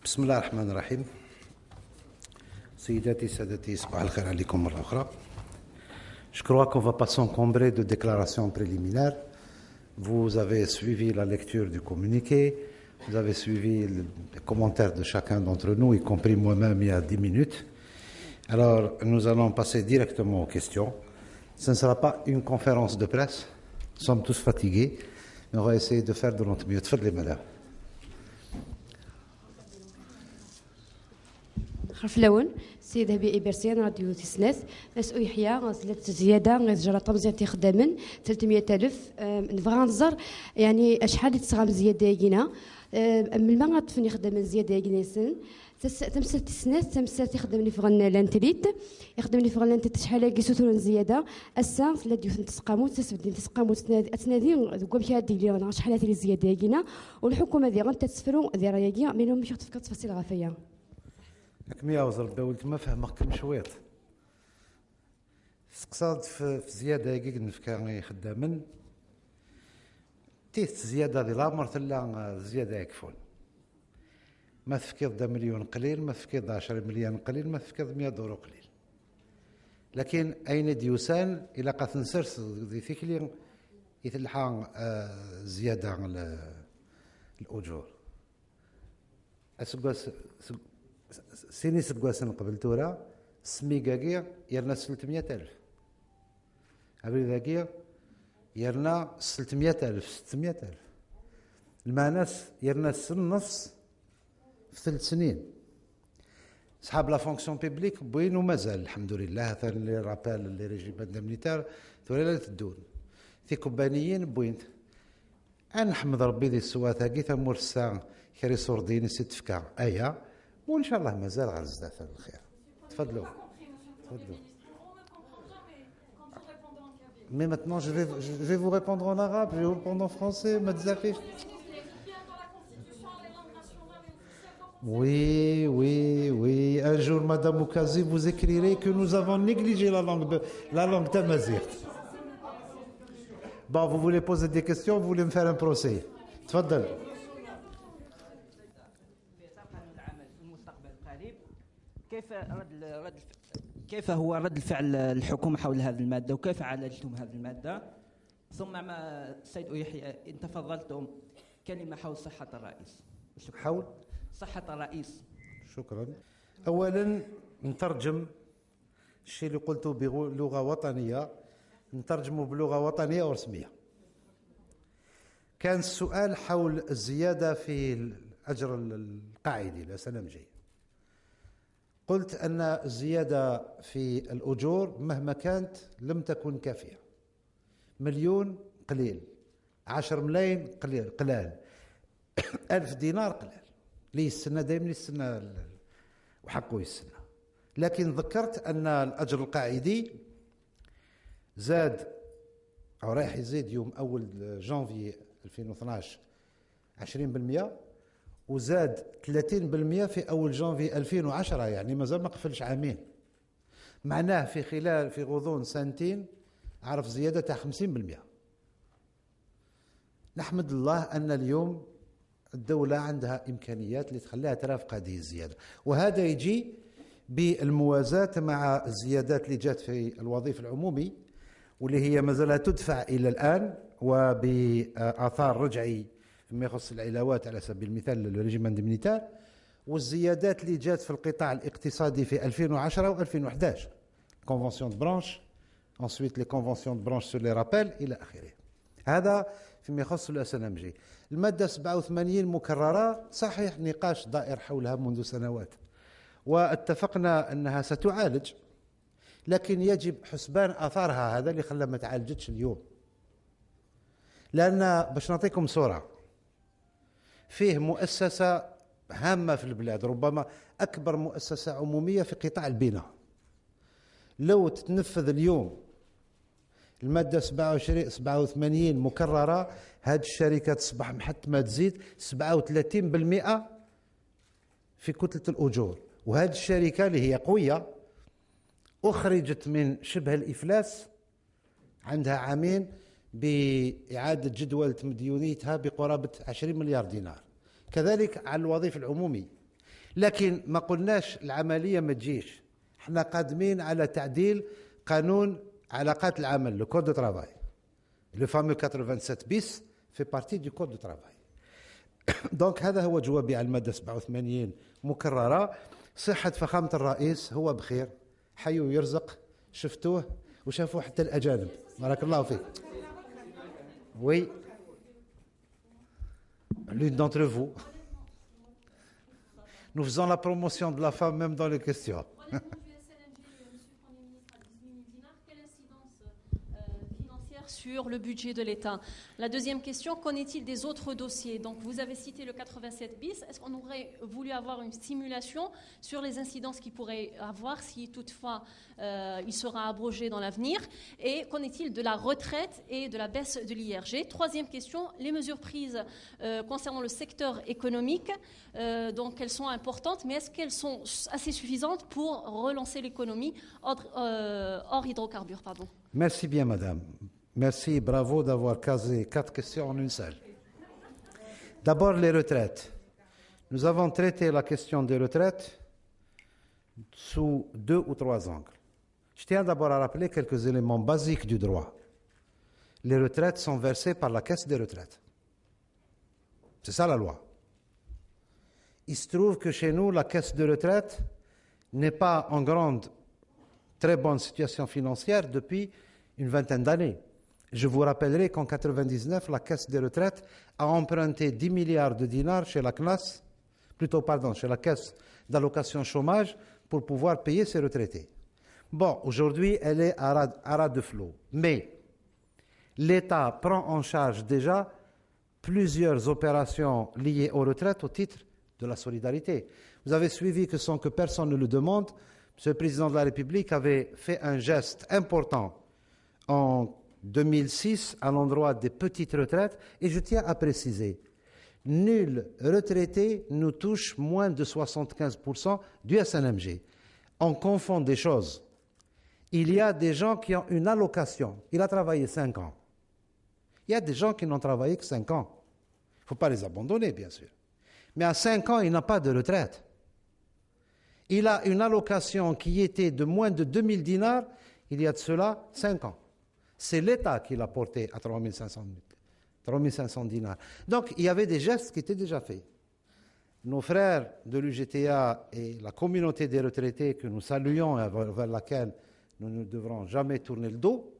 بسم الله الرحمن الرحيم. سيداتي سادتي صباح الخير عليكم مرة أخرى. Je crois qu'on va pas s'encombrer de déclarations préliminaires. Vous avez suivi la lecture du communiqué, vous avez suivi les commentaires de chacun d'entre nous, y compris moi-même il y a 10 minutes. Alors, nous allons passer directement aux questions. Ce ne sera pas une conférence de presse, nous sommes tous fatigués, mais on va essayer de faire de notre mieux. تفضلي madame. خلف اللون السيد هبي إبرسيان راديو تسناس مسؤول يحيى زلت زيادة غير طمزيان تخدمن 300,000 نبغى نزر يعني أشحال تسغام زيادة يجينا من ما غتفني خدمن زيادة يجينا سن تمثل تسناس تمثل تخدمني في غن لانتريت يخدمني في غن لانتريت شحال كي سوتون زيادة السان لا ديوث تسقامو تسبدين تسقامو تنادي دوكم شي هادي لي شحال هادي زيادة يجينا والحكومة ذي غنتسفروا ذي رايا منهم مش تفكر تفاصيل غافية. كم يا وزير الدولة ما فهمك شويط سقصاد في زيادة يقيق نفكا خدامن تيث زيادة دي لامر ثلا زيادة يكفون ما تفكير دا مليون قليل ما تفكير دا 10 مليون قليل ما تفكير 100 دورو قليل لكن أين ديوسان إلا قد نسرس ذي ثيكلي يتلحان زيادة الأجور أسقوس سيني سقواسن قبل تورا سميقاقيا يرنا 300,000 عبري ذاقيا يرنا 600,000 600,000 المعناس يرنا النص في 3 سنين صحاب لا فونكسيون بيبليك بوين ومازال الحمد لله هذا اللي رابال اللي ريجيمون ميليتير ثوري لا تدون في كوبانيين بوينت انا نحمد ربي ذي السوات هاكي ثمور الساعه كري صوردين ستفكا ايا وإن شاء الله مازال غنزداد الخير. تفضلوا. تفضلوا. Mais maintenant, je vais vous répondre en arabe, je vais vous répondre en français, Madzafif. Oui, oui, oui. Un jour, Madame Oukazi, vous écrirez que nous avons négligé la langue tamazight. Bon, vous voulez poser des questions, vous voulez me faire un procès. تفضل. كيف هو رد الفعل الحكومة حول هذه المادة وكيف عالجتم هذه المادة؟ ثم مع السيد يحيى إن تفضلتم كلمة حول صحة الرئيس. حول صحة الرئيس. شكرا. أولا نترجم الشيء اللي قلته بلغة وطنية نترجمه بلغة وطنية ورسمية. كان السؤال حول الزيادة في الأجر القاعدي لسنة جاي. قلت أن الزيادة في الأجور مهما كانت لم تكن كافية. 1,000,000 قليل 10 ملايين قلال 1000 دينار قلال لي السنة دائما السنة وحقه السنة لكن ذكرت أن الأجر القاعدي زاد أو رايح يزيد يوم أول جانفي 2012 20% وزاد 30% في أول جانفي 2010 يعني مازال ما قفلش عامين معناه في غضون سنتين عرف زيادة تاع 50%. نحمد الله أن اليوم الدولة عندها إمكانيات اللي تخليها ترافق هذه الزيادة وهذا يجي بالموازاة مع الزيادات اللي جات في الوظيفة العمومي واللي هي مازالها تدفع إلى الآن وبآثار رجعي فيما يخص العلاوات على سبيل المثال للريجيمون دي ميليتير والزيادات اللي جات في القطاع الاقتصادي في 2010 و2011 كونفونسيون دو برانش ensuite les conventions de branche sur les rappels إلى آخره. هذا فيما يخص الأسنمجي. المادة 87 مكررة صحيح نقاش دائر حولها منذ سنوات واتفقنا أنها ستعالج لكن يجب حسبان آثارها هذا اللي خلى ما تعالجتش اليوم لأن باش نعطيكم صورة فيه مؤسسة هامة في البلاد ربما أكبر مؤسسة عمومية في قطاع البناء لو تتنفذ اليوم المادة 87 مكررة هذه الشركة تصبح محت ما تزيد 37% في كتلة الأجور وهذه الشركة اللي هي قوية أخرجت من شبه الإفلاس عندها عامين بإعادة جدولة مديونيتها بقرابة 20 مليار دينار كذلك على الوظيفة العمومي لكن ما قلناش العملية ما تجيش. احنا قادمين على تعديل قانون علاقات العمل، لو كود دو ترافاي. لو فامو 87 بيس في بارتي دو كود دو ترافاي. دونك هذا هو جوابي على المادة 87 مكررة. صحة فخامة الرئيس، هو بخير، حي ويرزق، شفتوه وشافوه حتى الأجانب، بارك الله فيك. Oui, l'une d'entre vous. Nous faisons la promotion de la femme même dans les questions. Sur le budget de l'État. La deuxième question, qu'en est-il des autres dossiers? Donc, vous avez cité le 87 bis. Est-ce qu'on aurait voulu avoir une simulation sur les incidences qu'il pourrait avoir si toutefois il sera abrogé dans l'avenir? Et qu'en est-il de la retraite et de la baisse de l'IRG? Troisième question, les mesures prises concernant le secteur économique, donc elles sont importantes, mais est-ce qu'elles sont assez suffisantes pour relancer l'économie hors hydrocarbures, pardon? Merci bien, madame. Merci, bravo d'avoir casé 4 questions en une seule. D'abord, les retraites. Nous avons traité la question des retraites sous 2 ou 3 angles. Je tiens d'abord à rappeler quelques éléments basiques du droit. Les retraites sont versées par la caisse des retraites. C'est ça la loi. Il se trouve que chez nous, la caisse de retraite n'est pas en très bonne situation financière depuis une vingtaine d'années. Je vous rappellerai qu'en 1999, la Caisse des retraites a emprunté 10 milliards de dinars chez la CNAS, chez la Caisse d'allocation chômage, pour pouvoir payer ses retraités. Bon, aujourd'hui, elle est à ras de flot. Mais l'État prend en charge déjà plusieurs opérations liées aux retraites au titre de la solidarité. Vous avez suivi que sans que personne ne le demande, M. le Président de la République avait fait un geste important en 2006 à l'endroit des petites retraites, et je tiens à préciser, nul retraité ne touche moins de 75% du SNMG. On confond des choses. Il y a des gens qui ont une allocation. Il a travaillé 5 ans. Il y a des gens qui n'ont travaillé que 5 ans. Il ne faut pas les abandonner, bien sûr. Mais à 5 ans, il n'a pas de retraite. Il a une allocation qui était de moins de 2000 dinars, il y a de cela 5 ans. C'est l'État qui l'a porté à 3500 dinars. Donc, il y avait des gestes qui étaient déjà faits. Nos frères de l'UGTA et la communauté des retraités que nous saluons et vers laquelle nous ne devrons jamais tourner le dos,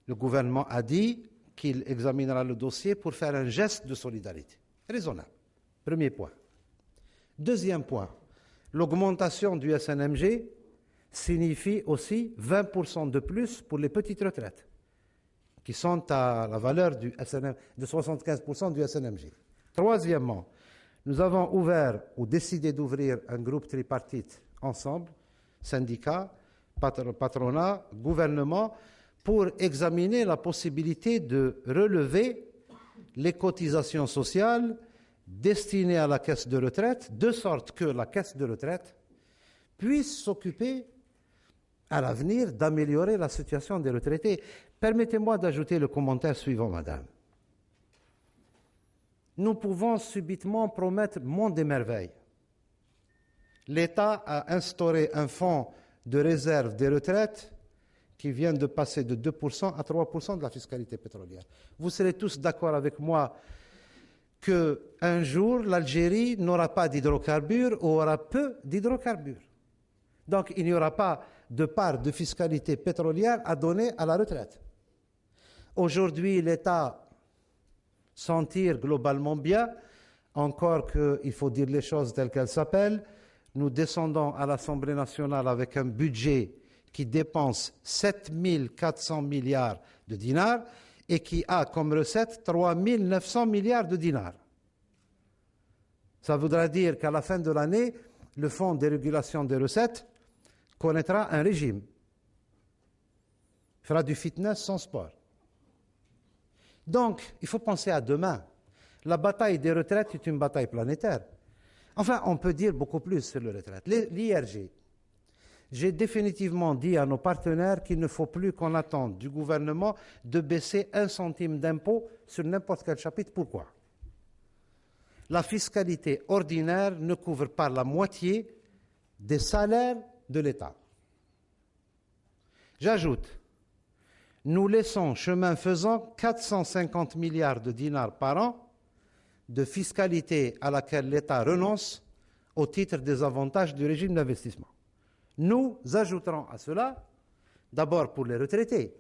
le gouvernement a dit qu'il examinera le dossier pour faire un geste de solidarité. Raisonnable. Premier point. Deuxième point, l'augmentation du SNMG signifie aussi 20% de plus pour les petites retraites, qui sont à la valeur de 75% du SNMG. Troisièmement, nous avons ouvert ou décidé d'ouvrir un groupe tripartite ensemble, syndicats, patronat, gouvernement, pour examiner la possibilité de relever les cotisations sociales destinées à la caisse de retraite, de sorte que la caisse de retraite puisse s'occuper à l'avenir d'améliorer la situation des retraités. Permettez-moi d'ajouter le commentaire suivant, madame. Nous pouvons subitement promettre monde des merveilles. L'État a instauré un fonds de réserve des retraites qui vient de passer de 2% à 3% de la fiscalité pétrolière. Vous serez tous d'accord avec moi qu'un jour, l'Algérie n'aura pas d'hydrocarbures ou aura peu d'hydrocarbures. Donc, il n'y aura pas de part de fiscalité pétrolière à donner à la retraite. Aujourd'hui, l'État s'en tire globalement bien, encore qu'il faut dire les choses telles qu'elles s'appellent. Nous descendons à l'Assemblée nationale avec un budget qui dépense 7 400 milliards de dinars et qui a comme recette 3 900 milliards de dinars. Ça voudra dire qu'à la fin de l'année, le Fonds de régulation des recettes connaîtra un régime. Il fera du fitness sans sport. Donc, il faut penser à demain. La bataille des retraites est une bataille planétaire. Enfin, on peut dire beaucoup plus sur les retraites. L'IRG. J'ai définitivement dit à nos partenaires qu'il ne faut plus qu'on attende du gouvernement de baisser 1 centime d'impôt sur n'importe quel chapitre. Pourquoi? la fiscalité ordinaire ne couvre pas la moitié des salaires de l'État. J'ajoute, nous laissons chemin faisant 450 milliards de dinars par an de fiscalité à laquelle l'État renonce au titre des avantages du régime d'investissement. Nous ajouterons à cela, d'abord pour les retraités,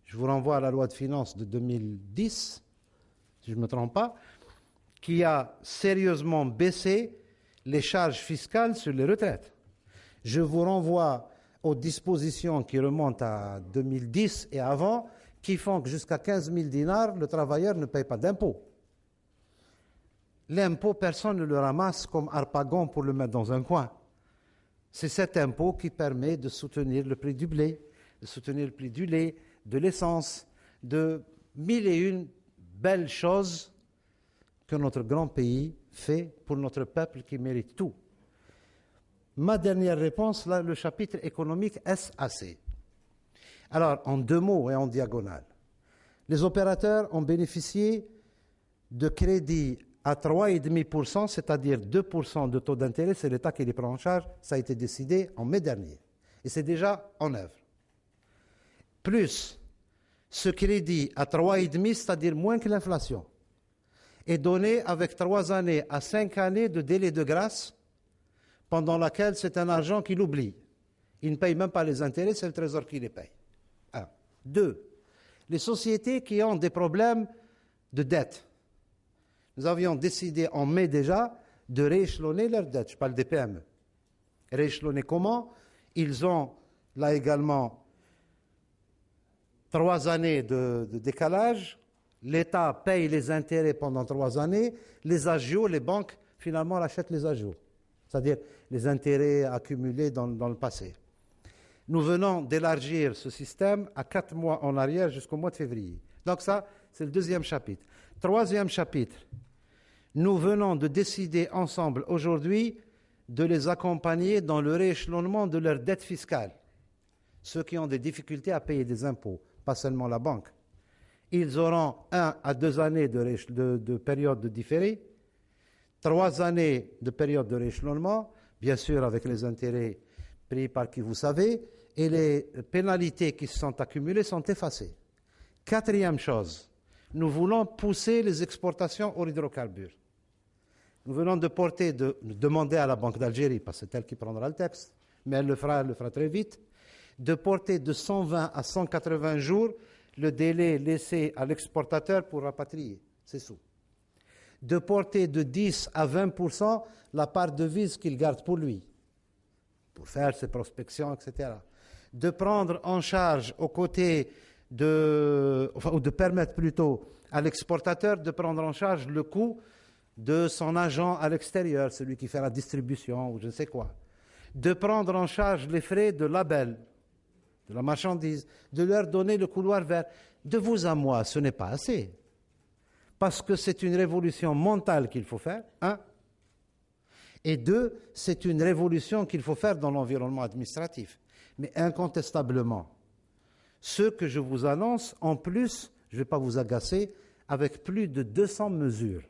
je vous renvoie à la loi de finances de 2010, si je ne me trompe pas, qui a sérieusement baissé les charges fiscales sur les retraites. Je vous renvoie aux dispositions qui remontent à 2010 et avant, qui font que jusqu'à 15 000 dinars, le travailleur ne paye pas d'impôt. L'impôt, personne ne le ramasse comme harpagon pour le mettre dans un coin. C'est cet impôt qui permet de soutenir le prix du blé, de soutenir le prix du lait, de l'essence, de mille et une belles choses que notre grand pays fait pour notre peuple qui mérite tout. Ma dernière réponse, là, le chapitre économique SAC. Alors, en deux mots et en diagonale, les opérateurs ont bénéficié de crédits à 3,5%, c'est-à-dire 2% de taux d'intérêt, c'est l'État qui les prend en charge, ça a été décidé en mai dernier. Et c'est déjà en œuvre. Plus ce crédit à 3,5%, c'est-à-dire moins que l'inflation, est donné avec 3 années à 5 années de délai de grâce, pendant laquelle c'est un argent qu'il oublie. Il ne paye même pas les intérêts, c'est le Trésor qui les paye. 1. 2. Les sociétés qui ont des problèmes de dette. Nous avions décidé en mai déjà de rééchelonner leurs dettes. Je parle des PME. Rééchelonner comment? Ils ont là également 3 années de décalage. L'État paye les intérêts pendant 3 années. Les agios, les banques, finalement, rachètent les agios. C'est-à-dire les intérêts accumulés dans le passé. Nous venons d'élargir ce système à 4 mois en arrière jusqu'au mois de février. Donc ça, c'est le deuxième chapitre. Troisième chapitre, nous venons de décider ensemble aujourd'hui de les accompagner dans le rééchelonnement de leurs dettes fiscales. Ceux qui ont des difficultés à payer des impôts, pas seulement la banque. Ils auront 1 à 2 années de période de différé, 3 années de période de rééchelonnement, bien sûr avec les intérêts pris par qui vous savez, et les pénalités qui se sont accumulées sont effacées. Quatrième chose, nous voulons pousser les exportations hors hydrocarbures. Nous venons de demander à la Banque d'Algérie, parce que c'est elle qui prendra le texte, mais elle le fera très vite, de porter de 120 à 180 jours le délai laissé à l'exportateur pour rapatrier ses sous. De porter de 10 à 20% la part de devise qu'il garde pour lui, pour faire ses prospections, etc. De prendre en charge aux côtés ou de permettre plutôt à l'exportateur de prendre en charge le coût de son agent à l'extérieur, celui qui fait la distribution ou je ne sais quoi. De prendre en charge les frais de label, de la marchandise, de leur donner le couloir vert. De vous à moi, ce n'est pas assez. Parce que c'est une révolution mentale qu'il faut faire, 1. Et 2, c'est une révolution qu'il faut faire dans l'environnement administratif. Mais incontestablement, ce que je vous annonce, en plus, je ne vais pas vous agacer, avec plus de 200 mesures.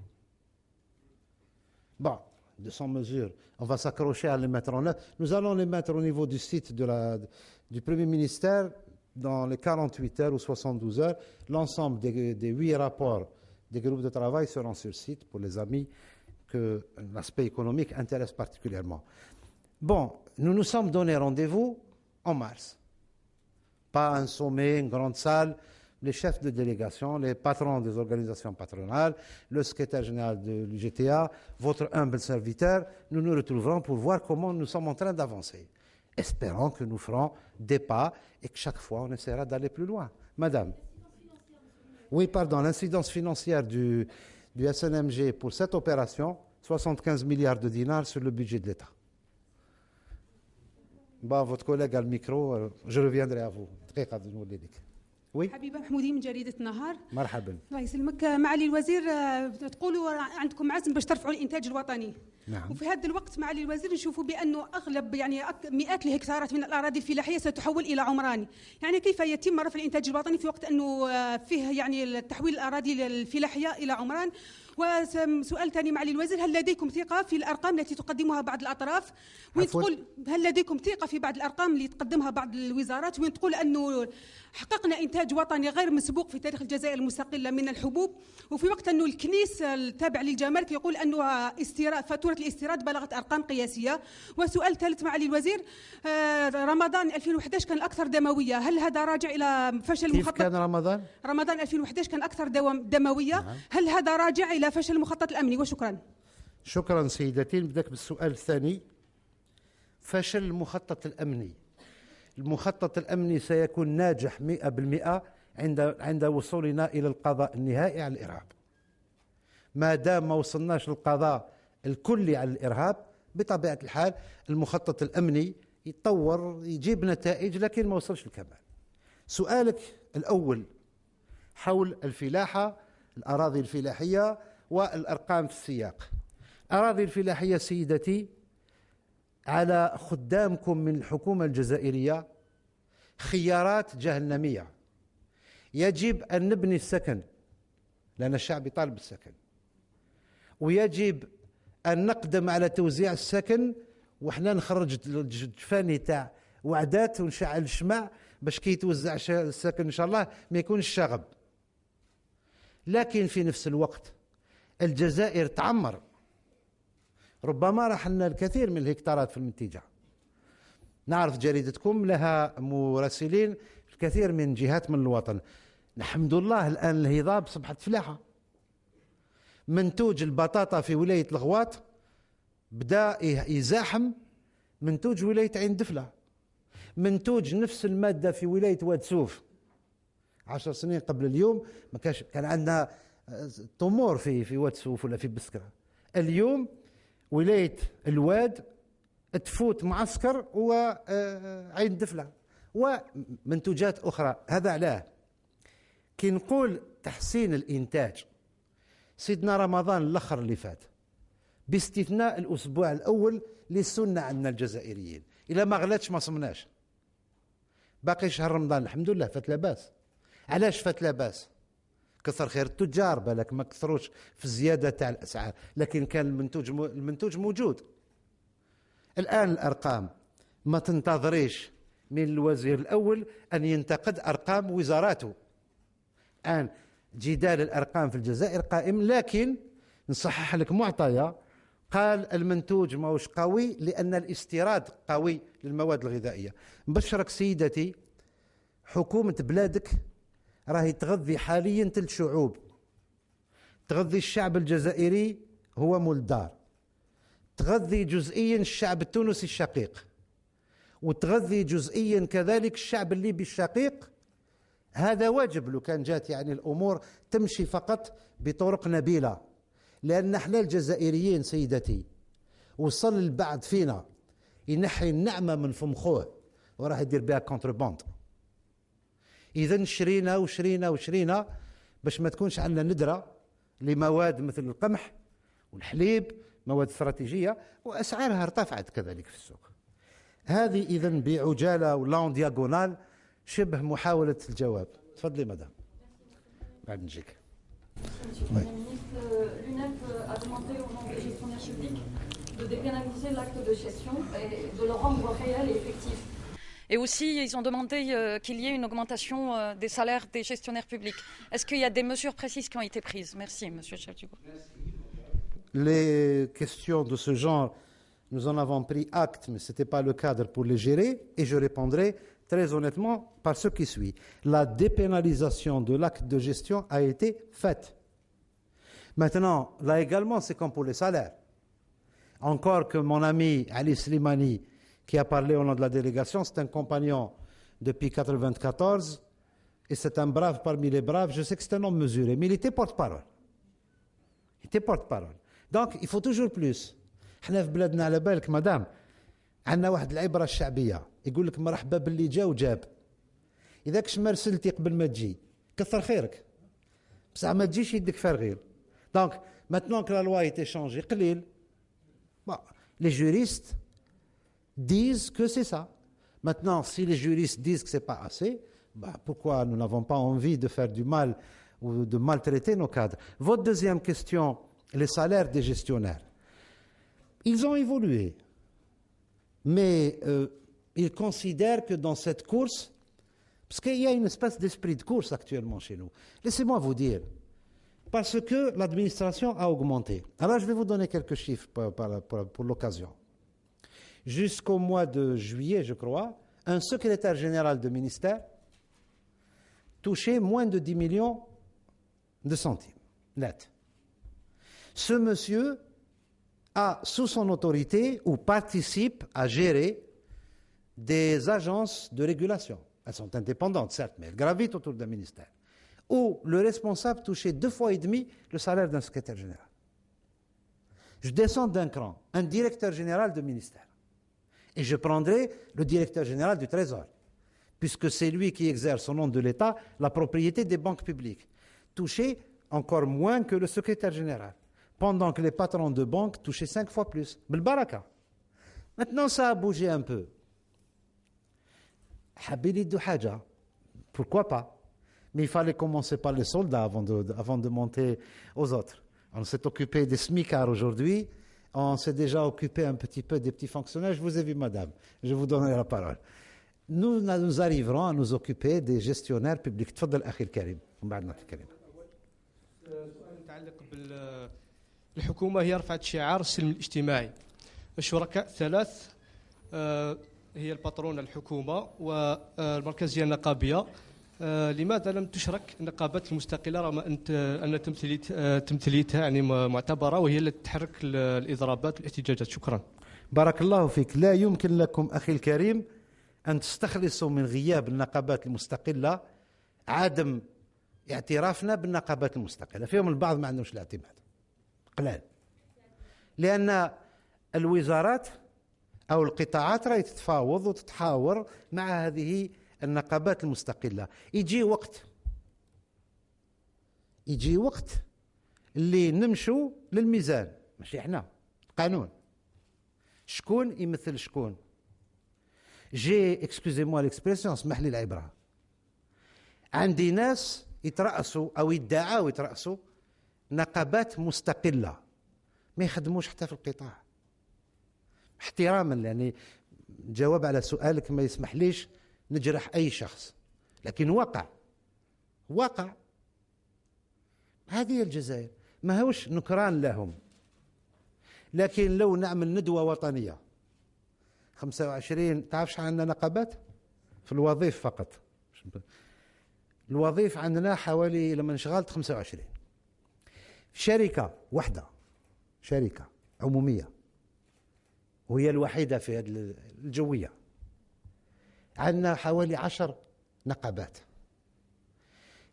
Bon, 200 mesures, on va s'accrocher à les mettre en œuvre. Nous allons les mettre au niveau du site du Premier ministère dans les 48 heures ou 72 heures. L'ensemble des 8 rapports des groupes de travail seront sur site pour les amis que l'aspect économique intéresse particulièrement. Bon, nous nous sommes donné rendez-vous en mars. Pas un sommet, une grande salle. Les chefs de délégation, les patrons des organisations patronales, le secrétaire général de l'UGTA, votre humble serviteur, nous nous retrouverons pour voir comment nous sommes en train d'avancer. Espérons que nous ferons des pas et que chaque fois on essaiera d'aller plus loin. Madame. Oui, pardon, l'incidence financière du SNMG pour cette opération, 75 milliards de dinars sur le budget de l'État. Votre collègue a le micro, je reviendrai à vous. Oui. حبيبة محمودي من جريدة النهار. مرحبا. الله يسلمك معالي الوزير، تقولوا عندكم عزم باش ترفعوا الإنتاج الوطني. نعم. وفي هذا الوقت معالي الوزير نشوفوا بانه اغلب يعني مئات الهكتارات من الاراضي الفلاحيه ستحول الى عمراني، يعني كيف يتم رفع الانتاج الوطني في وقت انه فيه يعني تحويل الاراضي الفلاحيه الى عمران؟ وسؤال ثاني معالي الوزير، هل لديكم ثقة في الأرقام التي تقدمها بعض الأطراف؟ وين تقول هل لديكم ثقة في بعض الأرقام اللي تقدمها بعض الوزارات وين تقول أنه حققنا إنتاج وطني غير مسبوق في تاريخ الجزائر المستقلة من الحبوب، وفي وقت أنه الكنيس التابع للجمارك يقول أنه فاتورة الاستيراد بلغت أرقام قياسية؟ وسؤال ثالث معالي الوزير، رمضان 2011 كان الأكثر دموية، هل هذا راجع إلى فشل كيف المخطط؟ كان رمضان 2011 كان أكثر دموية. نعم. هل هذا راجع إلى فشل المخطط الأمني؟ وشكرا. شكرا سيدتي. نبدأ بالسؤال الثاني. فشل المخطط الأمني. المخطط الأمني سيكون ناجح 100% عند وصولنا إلى القضاء النهائي على الإرهاب. ما دام ما وصلناش للقضاء الكلي على الإرهاب بطبيعة الحال المخطط الأمني يتطور يجيب نتائج لكن ما وصلش للكمال. سؤالك الأول حول الفلاحة، الأراضي الفلاحية والأرقام في السياق. الأراضي الفلاحية سيدتي على خدامكم من الحكومة الجزائرية خيارات جهنمية. يجب أن نبني السكن لأن الشعب يطالب بالسكن، ويجب أن نقدم على توزيع السكن وإحنا نخرج الجفاني تاع وعدات ونشعل الشمع باش كي يتوزع السكن إن شاء الله ما يكونش شغب. لكن في نفس الوقت الجزائر تعمر، ربما راح لنا الكثير من الهكتارات في المنتجع. نعرف جريدتكم لها مراسلين في الكثير من جهات من الوطن. الحمد لله الآن الهضاب صبحت فلاحة. منتوج البطاطا في ولاية الغواط بدأ يزاحم منتوج ولاية عين دفلة. منتوج نفس المادة في ولاية واد سوف 10 سنين قبل اليوم ما كان عندنا طمور في واد سوف ولا في بسكرة. اليوم ولاية الواد تفوت معسكر وعين دفلة ومنتوجات أخرى. هذا علاه كي نقول تحسين الإنتاج. سيدنا رمضان الأخر اللي فات باستثناء الأسبوع الأول للسنة عندنا الجزائريين، إلا ما غلاتش ما صمناش. باقي شهر رمضان الحمد لله فات لاباس. علاش فات لاباس؟ كثر خير التجار بالك ما كثروش في الزيادة تاع الأسعار، لكن كان المنتوج موجود. الآن الأرقام ما تنتظريش من الوزير الأول أن ينتقد أرقام وزاراته. الآن جدال الأرقام في الجزائر قائم، لكن نصحح لك معطية. قال المنتوج ماهوش قوي لأن الاستيراد قوي للمواد الغذائية. نبشرك سيدتي حكومة بلادك راهي تغذي حاليا 3 شعوب. تغذي الشعب الجزائري هو مول الدار، تغذي جزئيا الشعب التونسي الشقيق، وتغذي جزئيا كذلك الشعب الليبي الشقيق. هذا واجب لو كان جات يعني الأمور تمشي فقط بطرق نبيلة، لأن احنا الجزائريين سيدتي وصل البعض فينا ينحي النعمة من فم خوه وراه يدير بها كونترباند. إذا شرينا باش ما تكونش عندنا ندرة لمواد مثل القمح والحليب، مواد استراتيجية وأسعارها ارتفعت كذلك في السوق. هذه إذا بعجالة ولون دياغونال شبه محاولة الجواب. تفضلي مدام بعد نجيك. L'UNEP a demandé au nom des gestionnaires publics de dépénaliser l'acte de gestion et de le rendre réel et effectif. Et aussi, ils ont demandé qu'il y ait une augmentation des salaires des gestionnaires publics. Est-ce qu'il y a des mesures précises qui ont été prises? Merci, Monsieur le chef du gouvernement. Les questions de ce genre, nous en avons pris acte, mais ce n'était pas le cadre pour les gérer, et je répondrai très honnêtement par ce qui suit. La dépénalisation de l'acte de gestion a été faite. Maintenant, là également, c'est comme pour les salaires. Encore que mon ami Ali Slimani, qui a parlé au nom de la délégation, c'est un compagnon depuis 1994, et c'est un brave parmi les braves. Je sais que c'est un homme mesuré, mais il était porte-parole. Donc, il faut toujours plus. احنا في بلادنا على بالك مدام عندنا واحد العبرة الشعبية يقول لك مرحبا باللي جا وجاب. إذا كش ما رسلتي قبل ما تجي كثر خيرك، بصح ما تجيش يدك فرغيل. دونك ماتنون كو لا لوا ايتي شونجي قليل Bon, les juristes disent que c'est ça. Maintenant, si les juristes disent que ce n'est pas assez, pourquoi nous n'avons pas envie de faire du mal ou de maltraiter nos cadres? Votre deuxième question, les salaires des gestionnaires. Ils ont évolué, mais ils considèrent que dans cette course, parce qu'il y a une espèce d'esprit de course actuellement chez nous. Laissez-moi vous dire, parce que l'administration a augmenté. Alors je vais vous donner quelques chiffres pour l'occasion. Jusqu'au mois de juillet, je crois, un secrétaire général de ministère touchait moins de 10 millions de centimes net. Ce monsieur a sous son autorité ou participe à gérer des agences de régulation. Elles sont indépendantes, certes, mais elles gravitent autour d'un ministère, où le responsable touchait 2,5 fois le salaire d'un secrétaire général. Je descends d'un cran, un directeur général de ministère. Et je prendrai le directeur général du Trésor, puisque c'est lui qui exerce au nom de l'État la propriété des banques publiques, touché encore moins que le secrétaire général, pendant que les patrons de banques touchaient 5 fois plus. Bilbaraka. Maintenant, ça a bougé un peu. Pourquoi pas? Mais il fallait commencer par les soldats avant de monter aux autres. On s'est occupé des smicards aujourd'hui. On s'est déjà occupé un petit peu des petits fonctionnaires. Je vous ai vu, madame. Je vous donnerai la parole. Nous arriverons à nous occuper des gestionnaires publics. تفضل أخي الكريم. ومن بعد نعطي الكلمة. سؤال متعلق بالحكومة. هي رفعت شعار السلم الاجتماعي. الشركاء الثلاث هي الباترون الحكومة والمركزية النقابية. لماذا لم تشرك النقابات المستقلة رغم أن تمثيليتها يعني معتبرة وهي التي تحرك الإضرابات والاحتجاجات؟ شكرا. بارك الله فيك. لا يمكن لكم أخي الكريم أن تستخلصوا من غياب النقابات المستقلة عدم اعترافنا بالنقابات المستقلة. فيهم البعض ما عندهمش الاعتماد قلال، لأن الوزارات أو القطاعات راهي تتفاوض وتتحاور مع هذه النقابات المستقلة. يجي وقت اللي نمشوا للميزان، ماشي احنا قانون شكون يمثل شكون. اكسكوزي موا ليكسبريسيون، اسمح لي العبرة، عندي ناس يترأسوا أو يدعوا يترأسوا نقابات مستقلة ما يخدموش حتى في القطاع. احتراما، يعني جواب على سؤالك ما يسمح ليش نجرح أي شخص، لكن واقع هذه الجزائر، ما هوش نكران لهم. لكن لو نعمل ندوة وطنية 25، تعرفش عندنا نقابات في الوظيف فقط، الوظيف عندنا حوالي لما انشغلت 25 شركة واحدة، شركة عمومية وهي الوحيدة في هذه الجوية، عندنا حوالي 10 نقابات.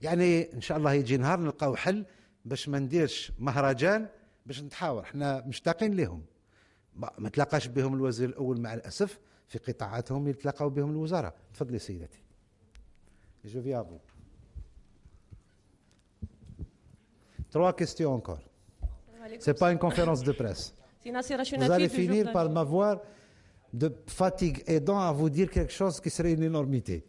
يعني إن شاء الله يجي نهار نلقاو حل باش ما نديرش مهرجان باش نتحاور. احنا مشتاقين لهم، ما تلاقاش بهم الوزير الأول مع الأسف في قطاعاتهم اللي تلاقاو بهم الوزراء. تفضلي سيدتي. Je viens à vous. 3 questions encore. C'est pas une conférence de presse. Vous allez finir par m'avoir de fatigue aidant à vous dire quelque chose qui serait une énormité.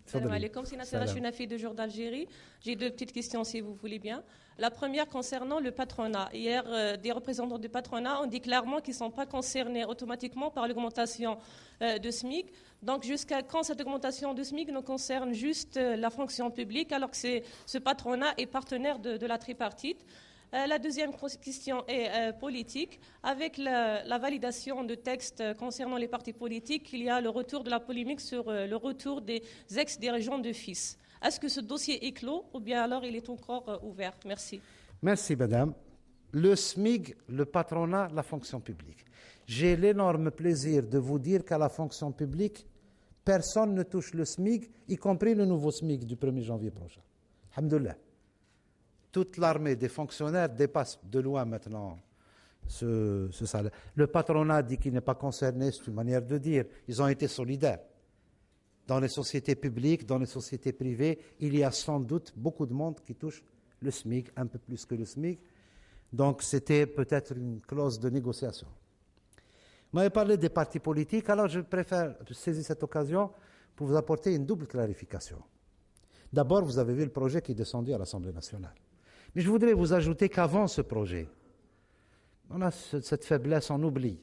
Salam alaikum, c'est Nassera Chounafi de Jour d'Algérie. J'ai 2 petites questions si vous voulez bien. La première concernant le patronat. Hier, des représentants du patronat ont dit clairement qu'ils ne sont pas concernés automatiquement par l'augmentation de SMIC. Donc jusqu'à quand cette augmentation de SMIC nous concerne juste la fonction publique alors que ce patronat est partenaire de la tripartite. La deuxième question est politique. Avec la validation de textes concernant les partis politiques, il y a le retour de la polémique sur le retour des ex-dirigeants de FIS. Est-ce que ce dossier est clos ou bien alors il est encore ouvert? Merci. Merci, madame. Le SMIG, le patronat, la fonction publique. J'ai l'énorme plaisir de vous dire qu'à la fonction publique, personne ne touche le SMIG, y compris le nouveau SMIG du 1er janvier prochain. Alhamdoulilah. Toute l'armée des fonctionnaires dépasse de loin maintenant ce salaire. Le patronat dit qu'il n'est pas concerné, c'est une manière de dire. Ils ont été solidaires. Dans les sociétés publiques, dans les sociétés privées, il y a sans doute beaucoup de monde qui touche le SMIC, un peu plus que le SMIC. Donc c'était peut-être une clause de négociation. m'avez parlé des partis politiques, alors je préfère saisir cette occasion pour vous apporter une double clarification. D'abord, vous avez vu le projet qui est descendu à l'Assemblée nationale. Mais je voudrais vous ajouter qu'avant ce projet, on a cette faiblesse, on oublie.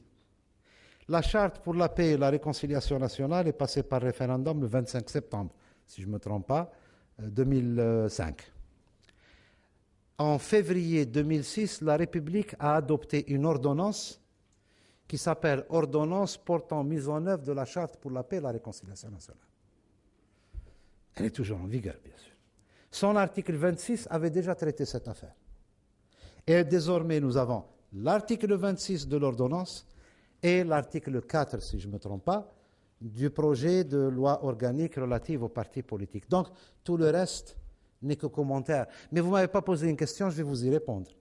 La charte pour la paix et la réconciliation nationale est passée par référendum le 25 septembre, si je ne me trompe pas, 2005. En février 2006, la République a adopté une ordonnance qui s'appelle Ordonnance portant mise en œuvre de la charte pour la paix et la réconciliation nationale. Elle est toujours en vigueur, bien sûr. Son article 26 avait déjà traité cette affaire. Et désormais, nous avons l'article 26 de l'ordonnance et l'article 4, si je ne me trompe pas, du projet de loi organique relative aux partis politiques. Donc, tout le reste n'est que commentaire. Mais vous ne m'avez pas posé une question, je vais vous y répondre.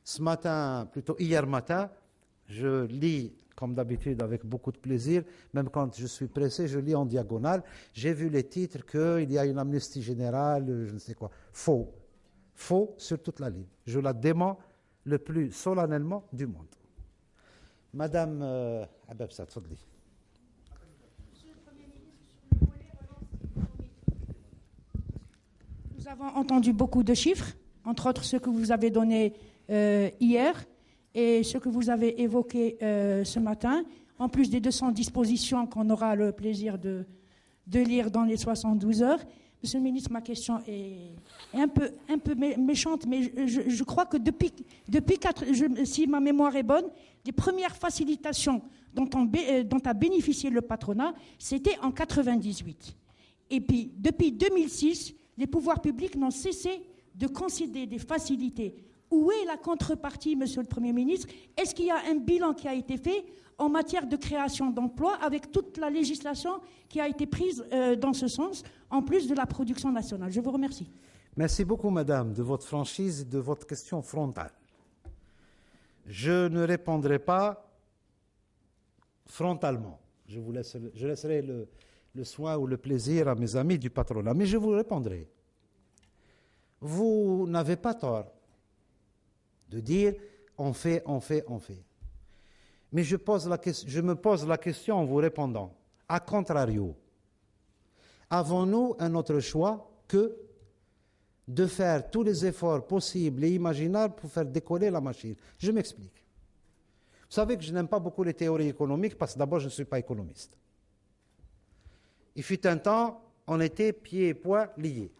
Ce matin, plutôt hier matin, je lis, comme d'habitude, avec beaucoup de plaisir, même quand je suis pressé, je lis en diagonale. J'ai vu les titres qu'il y a une amnistie générale, je ne sais quoi. Faux. Faux sur toute la ligne. Je la dément le plus solennellement du monde. Madame Ababsa, tfadli. Nous avons entendu beaucoup de chiffres, entre autres ceux que vous avez donnés hier et ceux que vous avez évoqués ce matin, en plus des 200 dispositions qu'on aura le plaisir de lire dans les 72 heures. Monsieur le ministre, ma question est un peu méchante, mais je crois que depuis si ma mémoire est bonne, les premières facilitations dont a bénéficié le patronat, c'était en 1998. Et puis, depuis 2006, les pouvoirs publics n'ont cessé de concéder des facilités. Où est la contrepartie, monsieur le Premier ministre? Est-ce qu'il y a un bilan qui a été fait en matière de création d'emplois avec toute la législation qui a été prise dans ce sens, en plus de la production nationale? Je vous remercie. Merci beaucoup, madame, de votre franchise et de votre question frontale. Je ne répondrai pas frontalement. Je laisserai le soin ou le plaisir à mes amis du patronat, mais je vous répondrai. Vous n'avez pas tort de dire on fait. Mais je me pose la question en vous répondant. A contrario, avons-nous un autre choix que de faire tous les efforts possibles et imaginables pour faire décoller la machine? Je m'explique. Vous savez que je n'aime pas beaucoup les théories économiques parce que d'abord je ne suis pas économiste. Il fut un temps, on était pieds et poings liés.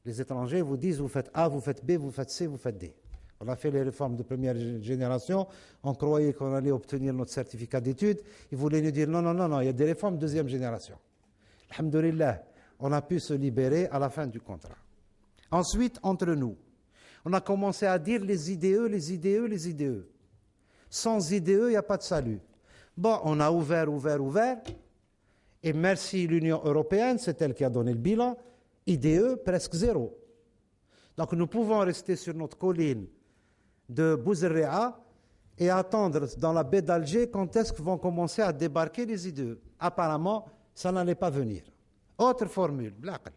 Les étrangers vous disent, vous faites A, vous faites B, vous faites C, vous faites D. On a fait les réformes de première génération, on croyait qu'on allait obtenir notre certificat d'études, ils voulaient nous dire non, il y a des réformes de deuxième génération. Alhamdulillah, on a pu se libérer à la fin du contrat. Ensuite, entre nous, on a commencé à dire les IDE. Sans IDE, il n'y a pas de salut. Bon, on a ouvert, et merci l'Union européenne, c'est elle qui a donné le bilan, IDE presque zéro. Donc nous pouvons rester sur notre colline de Bouzerrea et attendre dans la baie d'Alger quand est-ce que vont commencer à débarquer les IDE. Apparemment, ça n'allait pas venir. Autre formule, blaqal.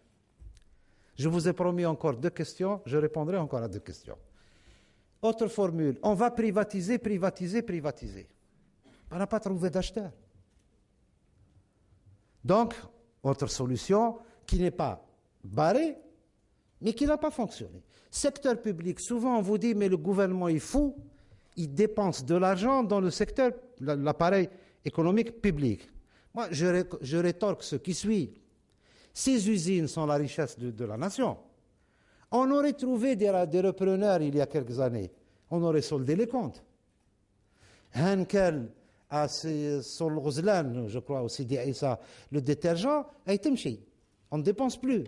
Je vous ai promis encore 2 questions, je répondrai encore à 2 questions. Autre formule, on va privatiser. On n'a pas trouvé d'acheteur. Donc, autre solution qui n'est pas barrée, mais qui n'a pas fonctionné. Secteur public, souvent on vous dit, mais le gouvernement est fou, il dépense de l'argent dans le secteur, l'appareil économique public. Moi, je rétorque ce qui suit. Ces usines sont la richesse de la nation. On aurait trouvé des repreneurs il y a quelques années. On aurait soldé les comptes. Henkel, sur le Ghazlan, je crois aussi, le détergent a été mchi. On ne dépense plus.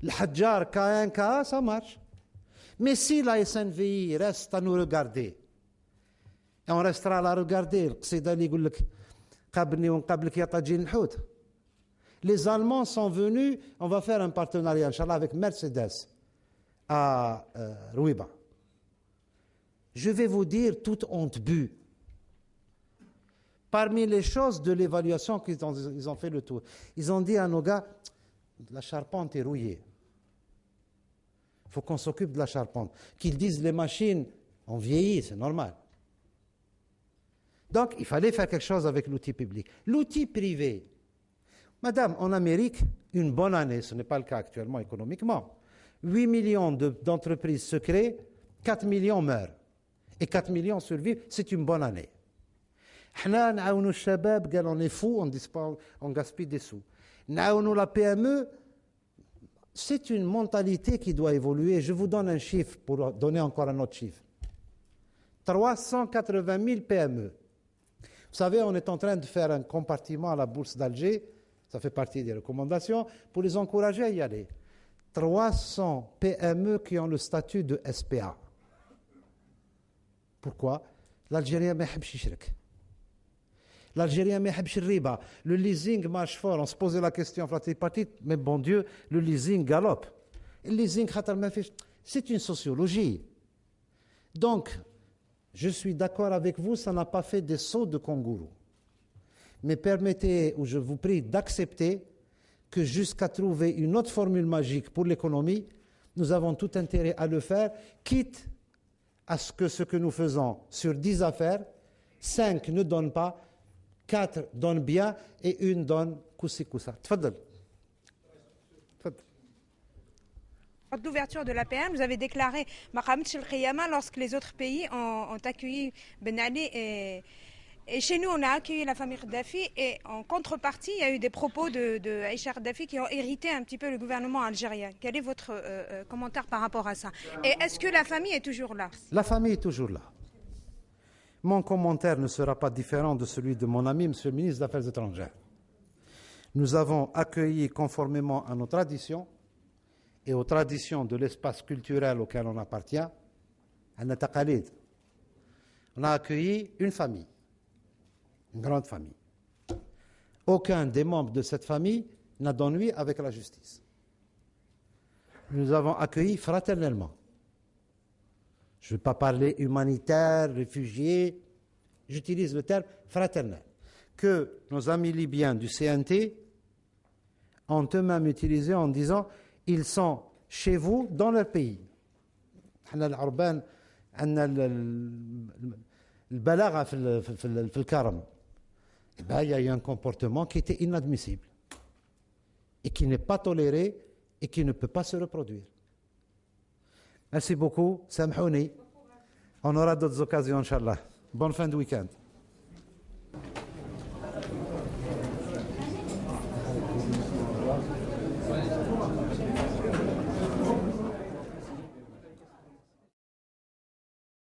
Le Hadjar, K1, K, ça marche. Mais si la SNVI reste à nous regarder, et on restera à la regarder, les Allemands sont venus, on va faire un partenariat, Inch'Allah, avec Mercedes à Rouiba. Je vais vous dire, toute honte bue. Parmi les choses de l'évaluation qu'ils ont fait le tour, ils ont dit à nos gars, la charpente est rouillée. Il faut qu'on s'occupe de la charpente. Qu'ils disent les machines ont vieilli, c'est normal. Donc, il fallait faire quelque chose avec l'outil public. L'outil privé. Madame, en Amérique, une bonne année, ce n'est pas le cas actuellement économiquement, 8 millions d'entreprises se créent, 4 millions meurent. Et 4 millions survivent, c'est une bonne année. Hna naounou shabab, on est fou, on gaspille des sous. Naounou la PME, c'est une mentalité qui doit évoluer. Je vous donne un chiffre pour donner encore un autre chiffre. 380 000 PME. Vous savez, on est en train de faire un compartiment à la bourse d'Alger, ça fait partie des recommandations, pour les encourager à y aller. 300 PME qui ont le statut de SPA. Pourquoi? L'Algérien ne veut pas. L'Algérien ne veut pas le riba. Le leasing marche fort. On se posait la question, mais bon Dieu, le leasing galope. Le leasing, c'est une sociologie. Donc, je suis d'accord avec vous, ça n'a pas fait des sauts de kangourou. Mais permettez, ou je vous prie, d'accepter que jusqu'à trouver une autre formule magique pour l'économie, nous avons tout intérêt à le faire, quitte à ce que nous faisons sur 10 affaires, 5 ne donnent pas, 4 donnent bien et 1 donne koussi-koussa. Tfadal. D'ouverture de l'APM, vous avez déclaré Maqamitch el-Qiyama lorsque les autres pays ont accueilli Ben Ali et chez nous on a accueilli la famille Kadhafi et en contrepartie il y a eu des propos de Aïcha Kadhafi qui ont irrité un petit peu le gouvernement algérien. Quel est votre commentaire par rapport à ça? Et est-ce que la famille est toujours là? La famille est toujours là. Mon commentaire ne sera pas différent de celui de mon ami, Monsieur le ministre des Affaires étrangères. Nous avons accueilli conformément à nos traditions et aux traditions de l'espace culturel auquel on appartient, on a accueilli une famille, une grande famille. Aucun des membres de cette famille n'a d'ennui avec la justice. Nous avons accueilli fraternellement. Je ne vais pas parler humanitaire, réfugiés, j'utilise le terme fraternel, que nos amis libyens du CNT ont eux-mêmes utilisé en disant ils sont chez vous dans leur pays. Il y a eu un comportement qui était inadmissible et qui n'est pas toléré et qui ne peut pas se reproduire. Merci beaucoup. Samhouni. On aura d'autres occasions, Inch'Allah. Bonne fin de week-end.